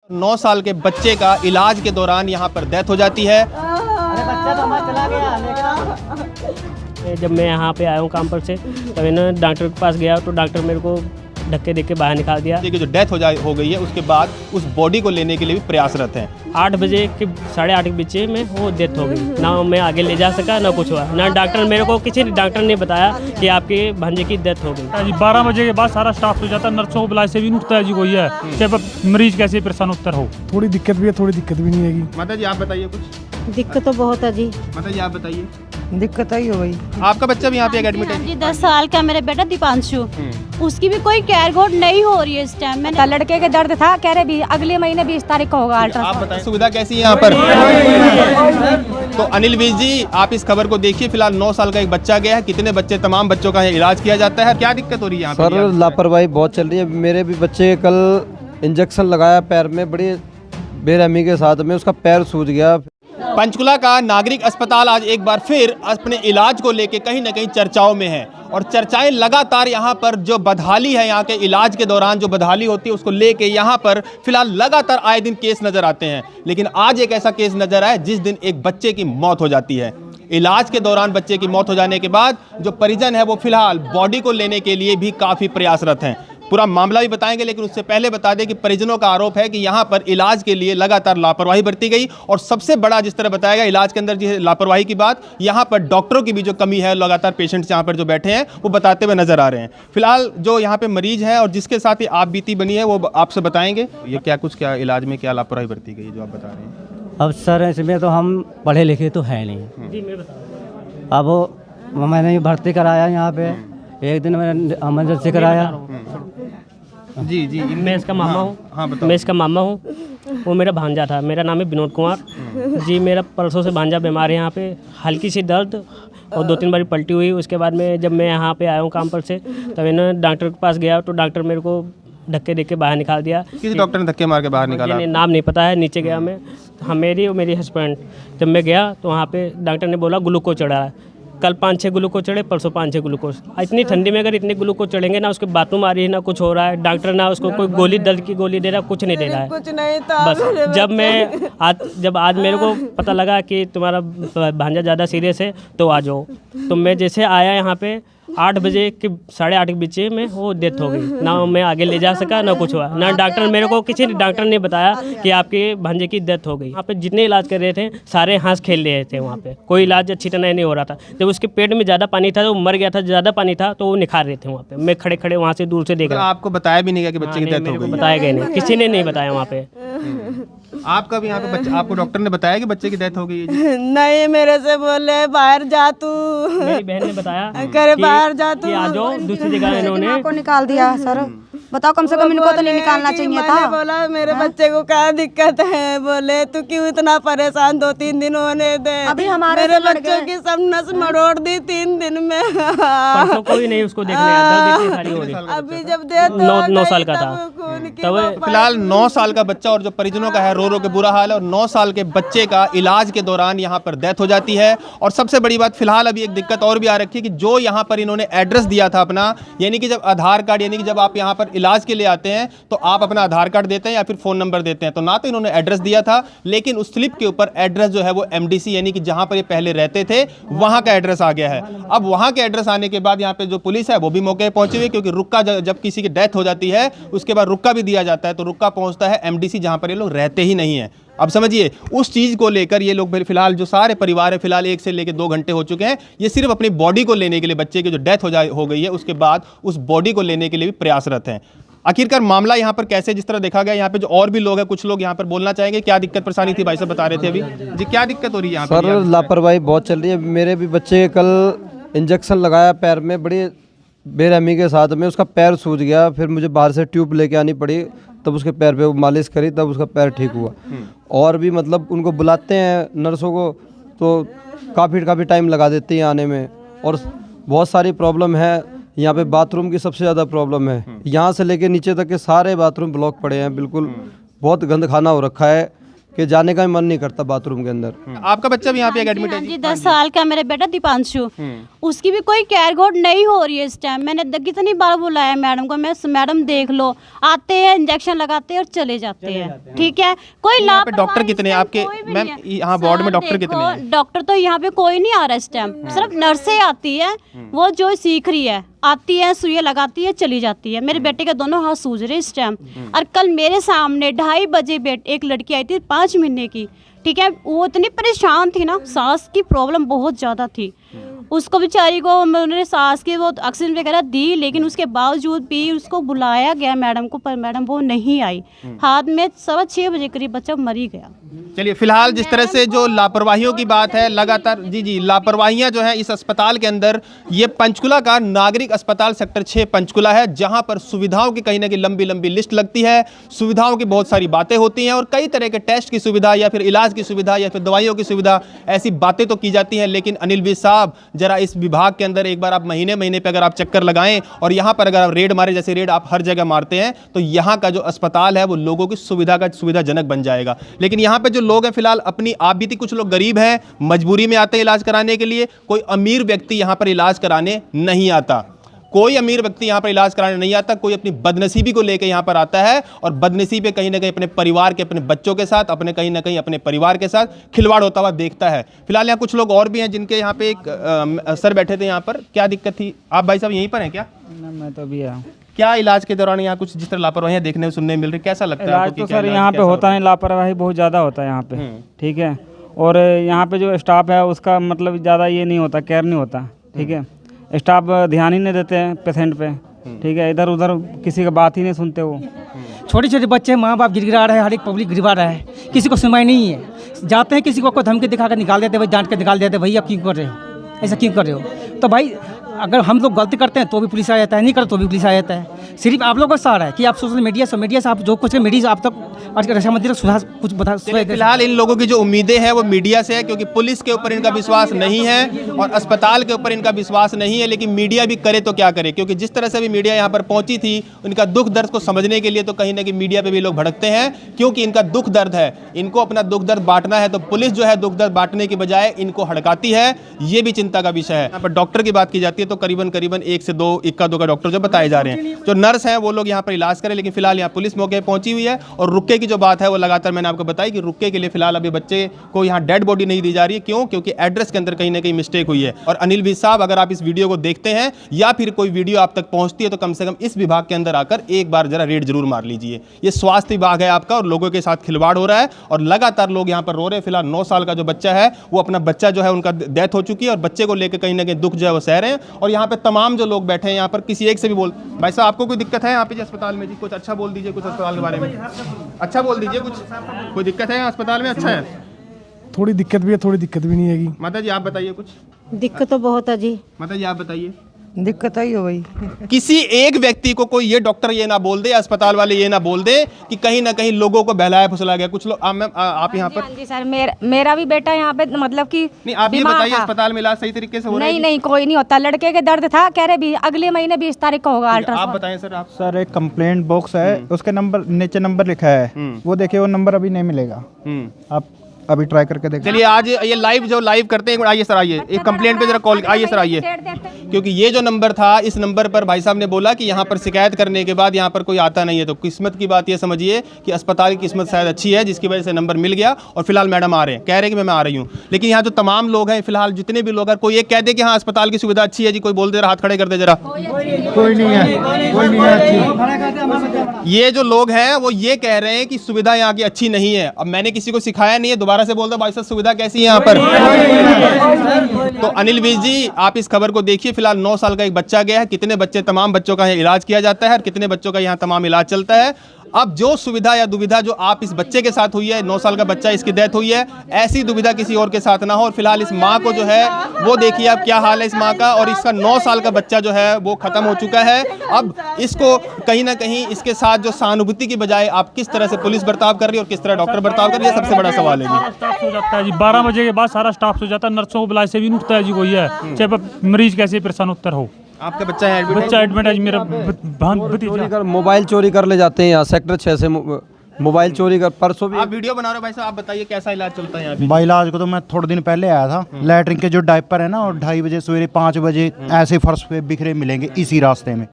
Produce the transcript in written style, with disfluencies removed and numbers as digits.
9 साल के बच्चे का इलाज के दौरान यहाँ पर डेथ हो जाती है। अरे बच्चा तो हमारा चला गया। जब मैं यहाँ पे आया हूँ काम पर से, तब इन्होंने डॉक्टर के पास गया तो डॉक्टर मेरे को धक्के दे के बाहर निकाल दिया। जो डेथ हो गई है उसके बाद उस बॉडी को लेने के लिए भी प्रयासरत हैं। 8 बजे के 8:30 के बीच में वो डेथ हो गई। ना मैं आगे ले जा सका ना कुछ हुआ, ना डॉक्टर मेरे को किसी डॉक्टर ने बताया कि आपके भांजे की डेथ हो गई। जी 12 बजे के बाद सारा स्टाफ हो जाता है, नर्सों को बुलाए से भी नहीं उठता है जी कोई है, चाहे मरीज कैसे परेशान उत्तर हो। थोड़ी दिक्कत भी है, थोड़ी दिक्कत भी नहीं हैगी। माता जी आप बताइए कुछ। दिक्कत तो बहुत है जी। माता जी आप बताइए। दिक्कत आई हो गई। आपका बच्चा भी यहाँ पे एडमिट है? जी 10 साल का मेरा बेटा दीपांशु, उसकी भी कोई केयर गोड नहीं हो रही है इस टाइम। मैंने लड़के के दर्द था, कह रहे भी अगले महीने 20 तारीख को होगा आप अल्ट्रासाउंड। बताएं सुविधा कैसी है यहाँ पर? तो अनिल वीर जी आप इस खबर को देखिए। फिलहाल 9 साल का एक बच्चा गया है। कितने बच्चे, तमाम बच्चों का इलाज किया जाता है। क्या दिक्कत हो रही है यहाँ सर? लापरवाही बहुत चल रही है। मेरे भी बच्चे कल इंजेक्शन लगाया पैर में, बड़ी बेरहमी के साथ में उसका पैर सूज गया। पंचकुला का नागरिक अस्पताल आज एक बार फिर अपने इलाज को लेके कहीं ना कहीं चर्चाओं में है और चर्चाएं लगातार यहाँ पर जो बदहाली है, यहाँ के इलाज के दौरान जो बदहाली होती है उसको लेके यहाँ पर फिलहाल लगातार आए दिन केस नजर आते हैं। लेकिन आज एक ऐसा केस नजर आया जिस दिन एक बच्चे की मौत हो जाती है। इलाज के दौरान बच्चे की मौत हो जाने के बाद जो परिजन है वो फिलहाल बॉडी को लेने के लिए भी काफ़ी प्रयासरत हैं। पूरा मामला भी बताएंगे, लेकिन उससे पहले बता दें कि परिजनों का आरोप है कि यहाँ पर इलाज के लिए लगातार लापरवाही बरती गई और सबसे बड़ा जिस तरह बताया गया इलाज के अंदर जो लापरवाही की बात, यहाँ पर डॉक्टरों की भी जो कमी है, लगातार पेशेंट्स यहाँ पर जो बैठे हैं वो बताते हुए नजर आ रहे हैं। फिलहाल जो यहाँ पे मरीज है और जिसके साथ ही आप बीती बनी है वो आपसे बताएंगे ये क्या इलाज में क्या लापरवाही बरती गई जो आप बता रहे हैं। अब सर इसमें तो हम पढ़े लिखे तो है नहीं जी मैं बता। अब मैंने भर्ती कराया यहाँ पे, एक दिन मैंने इमरजेंसी कराया। जी जी मैं इसका मामा हूँ। हाँ बताओ। मैं इसका मामा हूँ, वो मेरा भांजा था। मेरा नाम है विनोद कुमार जी। मेरा परसों से भांजा बीमार है, यहाँ पे हल्की सी दर्द और 2-3 बार पलटी हुई। उसके बाद में जब मैं यहाँ पे आया हूँ काम पर से, तब इन्होंने डॉक्टर के पास गया तो डॉक्टर मेरे को धक्के दे के बाहर निकाल दिया। किसी डॉक्टर ने धक्के मार के बाहर निकाला? नाम नहीं पता है। नीचे गया मैं, हाँ मेरी और मेरी हस्बैंड, जब मैं गया तो वहाँ पे डॉक्टर ने बोला ग्लूकोज चढ़ा है। कल 5-6 ग्लूकोज चढ़े, परसों 5-6 ग्लूकोज। इतनी ठंडी में अगर इतने ग्लूकोज चढ़ेंगे ना, उसके बाथरूम आ रही है ना कुछ हो रहा है, डॉक्टर ना उसको कोई गोली, दर्द की गोली दे रहा है, कुछ नहीं दे रहा है। कुछ नहीं था। बस जब आज मेरे को पता लगा कि तुम्हारा भांजा ज़्यादा सीरियस है तो आ जाओ, तो मैं जैसे आया यहाँ पे 8 बजे के 8:30 के बीच में वो डेथ हो गई। ना मैं आगे ले जा सका ना कुछ हुआ, ना डॉक्टर मेरे को किसी डॉक्टर ने बताया कि आपके भांजे की डेथ हो गई। वहाँ पे जितने इलाज कर रहे थे सारे हंस खेल रहे थे, वहाँ पे कोई इलाज अच्छी तरह नहीं हो रहा था। जब उसके पेट में ज़्यादा पानी था, वो मर गया था, ज़्यादा पानी था तो वो निखार रहे थे वहाँ पे। मैं खड़े खड़े वहाँ से दूर से देख रहा। आपको बताया भी नहीं गया कि बच्चे की डेथ हो गई? बताया गया नहीं, किसी ने नहीं बताया वहाँ पे। आपका भी यहाँ पे बच्चा, आपको डॉक्टर ने बताया कि बच्चे की डेथ हो गई है? नहीं, मेरे से बोले बाहर जा तू। मेरी बहन ने बताया करे बाहर जा तू। आ जाओ, दूसरी जगह इन्होंने को निकाल दिया। सर बताओ, कम से कम इनको तो नहीं निकालना चाहिए था। बोला मेरे बच्चे को क्या दिक्कत है, बोले तू क्यों इतना परेशान, 2-3 दिन होने दे। अभी हमारे मेरे बच्चों की सब नस मरोड़ दी 3 दिन में। परसों कोई नहीं उसको देखने आया, दर्द इतनी सारी हो रही। अभी जब दे 9 साल का था तब। फिलहाल 9 साल का बच्चा और जो परिजनों का है रो रो के बुरा हाल है और 9 साल के बच्चे का इलाज के दौरान यहाँ पर डेथ हो जाती है। और सबसे बड़ी बात फिलहाल अभी एक दिक्कत और भी आ रखी है कि जो यहाँ पर इन्होंने एड्रेस दिया था अपना, यानी कि जब आधार कार्ड, यानी कि जब आप यहाँ पर इलाज के लिए आते हैं तो आप अपना आधार कार्ड देते हैं या फिर फ़ोन नंबर देते हैं, तो ना तो इन्होंने एड्रेस दिया था, लेकिन उस स्लिप के ऊपर एड्रेस जो है वो एमडीसी यानी कि जहाँ पर ये पहले रहते थे वहाँ का एड्रेस आ गया है। अब वहाँ के एड्रेस आने के बाद यहाँ पे जो पुलिस है वो भी मौके पर पहुंची हुई, क्योंकि रुक्का जब किसी की डेथ हो जाती है उसके बाद रुक्का भी दिया जाता है, तो रुक्का पहुँचता है एमडीसी जहाँ पर ये लोग रहते ही नहीं है। अब समझिए उस चीज़ को लेकर ये लोग फिलहाल जो सारे परिवार है फिलहाल 1 से लेकर 2 घंटे हो चुके हैं, ये सिर्फ अपनी बॉडी को लेने के लिए, बच्चे की जो डेथ हो गई है उसके बाद उस बॉडी को लेने के लिए भी प्रयासरत हैं। आखिरकार मामला यहाँ पर कैसे, जिस तरह देखा गया यहाँ पे जो और भी लोग हैं, कुछ लोग यहाँ पर बोलना चाहेंगे क्या दिक्कत परेशानी थी, भाई साहब बता रहे थे अभी जी, क्या दिक्कत हो रही है यहाँ पर? सर लापरवाही बहुत चल रही है। मेरे भी बच्चे कल इंजेक्शन लगाया पैर में, बड़ी बेरहमी के साथ में उसका पैर सूज गया। फिर मुझे बाहर से ट्यूब लेके आनी पड़ी, तब उसके पैर पे मालिश करी, तब उसका पैर ठीक हुआ। और भी मतलब उनको बुलाते हैं नर्सों को तो काफ़ी टाइम लगा देती हैं आने में, और बहुत सारी प्रॉब्लम है। यहाँ पे बाथरूम की सबसे ज़्यादा प्रॉब्लम है। यहाँ से लेके नीचे तक के सारे बाथरूम ब्लॉक पड़े हैं, बिल्कुल बहुत गंद खाना हो रखा है। कि जाने का ही मन नहीं करता बाथरूम के अंदर। आपका बच्चा भी यहाँ पे एडमिट है जी 10 साल का मेरा बेटा दीपांशु, उसकी भी कोई केयर गोड नहीं हो रही है इस टाइम। मैंने कितनी बार बुलाया मैडम को, मैं मैडम देख लो, आते हैं इंजेक्शन लगाते हैं और चले जाते हैं, ठीक है। कोई यहाँ पे लापरवाही डॉक्टर कितने हैं इस आपके? टाइम कोई भी मैम, नहीं है। यहाँ वार्ड में सर, डॉक्टर कितने देखो, हैं? डॉक्टर तो यहाँ पे कोई नहीं आ रहा इस टाइम, सिर्फ नर्सें आती है, वो जो सीख रही है, आती है, सुइयां लगाती है, चली जाती है। मेरे बेटे के दोनों हाथ सूज रहे इस टाइम। और कल मेरे सामने 2:30 बजे एक लड़की आई थी 5 महीने की, ठीक है। वो इतनी परेशान थी ना, सांस की प्रॉब्लम बहुत ज़्यादा थी उसको, बेचारी को उन्होंने सांस की वो ऑक्सीजन वगैरह दी, लेकिन उसके बावजूद भी उसको बुलाया गया मैडम को, पर मैडम वो नहीं आई। हाथ में 6:15 बजे करीब बच्चा मर ही गया। चलिए, फिलहाल जिस तरह से जो लापरवाहियों की बात है, लगातार जी लापरवाहियां जो है इस अस्पताल के अंदर, ये पंचकुला का नागरिक अस्पताल सेक्टर 6 पंचकुला है, जहां पर सुविधाओं की कहीं ना कहीं लंबी लंबी लिस्ट लगती है। सुविधाओं की बहुत सारी बातें होती हैं और कई तरह के टेस्ट की सुविधा या फिर इलाज की सुविधा या फिर दवाइयों की सुविधा, ऐसी बातें तो की जाती हैं। लेकिन अनिल विज साहब, जरा इस विभाग के अंदर एक बार आप महीने महीने पे अगर आप चक्कर लगाएं और यहाँ पर अगर आप रेड मारे, जैसे रेड आप हर जगह मारते हैं, तो यहाँ का जो अस्पताल है वो लोगों की सुविधा का सुविधाजनक बन जाएगा। लेकिन यहाँ पे जो लोग हैं फिलहाल अपनी आप बीती, कुछ लोग गरीब हैं, मजबूरी में आते हैं इलाज कराने के लिए। कोई अमीर व्यक्ति यहाँ पर इलाज कराने नहीं आता, कोई अमीर व्यक्ति यहाँ पर इलाज कराने नहीं आता। कोई अपनी बदनसीबी को लेकर यहाँ पर आता है और बदनसीबी कहीं ना कहीं अपने परिवार के, अपने बच्चों के साथ, अपने कहीं ना कहीं अपने परिवार के साथ खिलवाड़ होता हुआ देखता है। फिलहाल यहाँ कुछ लोग और भी हैं जिनके यहाँ पे एक सर बैठे थे। यहाँ पर क्या दिक्कत थी? आप भाई साहब यहीं पर हैं क्या? मैं तो अभी आया। क्या इलाज के दौरान यहाँ कुछ जिस तरह लापरवाही देखने सुनने मिल रही, कैसा लगता है इलाज आपको? तो सर यहाँ पे होता नहीं, लापरवाही बहुत ज़्यादा होता है यहाँ पे, ठीक है। और यहाँ पे जो स्टाफ है उसका मतलब ज़्यादा ये नहीं होता, केयर नहीं होता, ठीक है। स्टाफ ध्यान ही नहीं देते हैं पेशेंट पे, ठीक है। इधर उधर किसी का बात ही नहीं सुनते वो। छोटे छोटे बच्चे माँ बाप गिड़गिड़ा रहे हैं, हर एक पब्लिक गिड़गिड़ा रहा है, किसी को सुनवाई नहीं है। जाते हैं किसी को धमकी दिखा कर निकाल देते, भाई डांट के निकाल देते, भैया क्यों कर रहे हो, ऐसा क्यों कर रहे हो। तो भाई अगर हम लोग गलती करते हैं तो भी पुलिस आ जाता है, नहीं करते तो भी पुलिस आ जाता है। सिर्फ आप लोगों का सहारा है कि आप सोशल मीडिया से आप जो कुछ मीडिया आप तक रक्षा मंत्री तक सुधार कुछ बता। फिलहाल इन लोगों की जो उम्मीदें हैं वो मीडिया से है, क्योंकि पुलिस के ऊपर इनका विश्वास नहीं है और अस्पताल के ऊपर इनका विश्वास नहीं है। लेकिन मीडिया भी करे तो क्या करे, क्योंकि जिस तरह से भी मीडिया यहाँ पर पहुंची थी, उनका दुख दर्द को समझने के लिए तो कहीं ना कहीं मीडिया पे भी लोग भड़कते हैं, क्योंकि इनका दुख दर्द है, इनको अपना दुख दर्द बांटना है। तो पुलिस जो है दुख दर्द बांटने की बजाय इनको हड़काती है, ये भी चिंता का विषय है। यहाँ पर डॉक्टर की बात की जाती है तो करीबन 1 से 2 इक्का दो का डॉक्टर जो बताए जा रहे हैं, जो नर्स हैं वो लोग यहाँ पर इलाज करें। लेकिन फिलहाल यहाँ पुलिस मौके पर पहुंची हुई है और रुके की जो बात है वो लगातार मैंने आपको बताई कि रुके के लिए फिलहाल अभी बच्चे को यहाँ डेड बॉडी नहीं दी जा रही है। क्यों? क्योंकि एड्रेस के अंदर कहीं ना कहीं मिस्टेक हुई है। और अनिल विज साहब, अगर आप इस वीडियो को देखते हैं या फिर कोई वीडियो आप तक पहुंचती है तो कम से कम इस विभाग के अंदर आकर एक बार जरा रेड जरूर मार लीजिए। ये स्वास्थ्य विभाग है आपका और लोगों के साथ खिलवाड़ हो रहा है और लगातार लोग यहाँ पर रो रहे हैं। फिलहाल 9 साल का जो बच्चा है वो अपना बच्चा जो है उनका डेथ हो चुकी है और बच्चे को लेकर कहीं ना कहीं दुख जो है वो सह रहे हैं। और यहाँ पे तमाम जो लोग बैठे हैं यहाँ पर, किसी एक से भी बोल, भाई साहब आपको कोई दिक्कत है यहाँ पे अस्पताल में? जी कुछ अच्छा बोल दीजिए, कुछ अस्पताल के बारे में अच्छा बोल दीजिए। कुछ कोई दिक्कत है अस्पताल में? अच्छा है, थोड़ी दिक्कत भी है, थोड़ी दिक्कत भी नहीं हैगी। माता जी आप बताइए कुछ। दिक्कत तो बहुत है जी। माता जी आप बताइए। दिक्कत ही हो गई। किसी एक व्यक्ति को कोई ये डॉक्टर ये ना बोल दे, अस्पताल वाले ये ना बोल दे कि कहीं ना कहीं लोगों को बहलाया फुसला गया। कुछ लोग आप यहाँ पर? जी सर, मेरा भी बेटा यहाँ पे मतलब कि नहीं, आप ये बताइए अस्पताल में इलाज सही तरीके से हो रहा है? नहीं, कोई नहीं होता। लड़के के दर्द था, कह रहे भी अगले महीने 20 तारीख को होगा अल्ट्रासाउंड। आप बताएं सर। आप सर एक कंप्लेंट बॉक्स है, उसके नंबर नीचे नंबर लिखा है, वो देखिए, वो नंबर अभी नहीं मिलेगा। आप अभी ट्राई करके देखिए। चलिए आज ये लाइव करते हैं। आइए सर, आइए एक कंप्लेंट पे जरा कॉल, आइए सर आइए। क्योंकि ये जो नंबर था, इस नंबर पर भाई साहब ने बोला कि यहाँ पर शिकायत करने के बाद यहाँ पर कोई आता नहीं है। तो किस्मत की बात ये समझिए कि अस्पताल की किस्मत शायद अच्छी है जिसकी वजह से नंबर मिल गया और फिलहाल मैडम आ रहे हैं, कह रहे हैं कि मैं आ रही हूँ। लेकिन यहाँ जो तमाम लोग हैं फिलहाल, जितने भी लोग हैं, कोई एक कह दे कि हाँ अस्पताल की सुविधा अच्छी है जी, कोई बोल दे रहा, हाथ खड़े कर दे जरा। कोई नहीं है। ये जो लोग हैं वो ये कह रहे हैं कि सुविधा यहाँ की अच्छी नहीं है। अब मैंने किसी को सिखाया नहीं है, दोबारा से बोल दो भाई साहब सुविधा कैसी है यहाँ पर। तो अनिल विज जी आप इस खबर को देखिए। फिलहाल 9 साल का एक बच्चा गया है, कितने बच्चे, तमाम बच्चों का इलाज किया जाता है और कितने बच्चों का यहाँ तमाम इलाज चलता है। अब जो सुविधा या दुविधा जो आप इस बच्चे के साथ हुई है, 9 साल का बच्चा, इसकी डेथ हुई है, ऐसी दुविधा किसी और के साथ ना हो। और फिलहाल इस माँ को जो है वो देखिए आप क्या हाल है इस माँ का, और इसका 9 साल का बच्चा जो है वो खत्म हो चुका है। अब इसको कहीं ना कहीं इसके साथ जो सहानुभूति की बजाय आप किस तरह से पुलिस बर्ताव कर रही है और किस तरह डॉक्टर बर्ताव कर रही है, सबसे बड़ा सवाल है। स्टाफ सो जाता है जी, 12 बजे के बाद सारा स्टाफ सो जाता है, नर्सों को बुलाए से भी नहीं उठता है जी कोई है, चाहे मरीज कैसे परेशान उत्तर हो। आपका बच्चा है बच्चा एडमिट है जी, मेरा भतीजा। मोबाइल चोरी कर ले जाते हैं यहाँ सेक्टर 6 से, मोबाइल चोरी कर, परसों भी आप वीडियो बना रहे हो भाई साहब, आप बताइए कैसा इलाज चलता है यहाँ पे? भाई इलाज को तो मैं थोड़े दिन पहले आया था। लैटरिन के जो डायपर है ना, और 2:30 बजे सवेरे 5 बजे ऐसे फर्श पे बिखरे मिलेंगे इसी रास्ते में।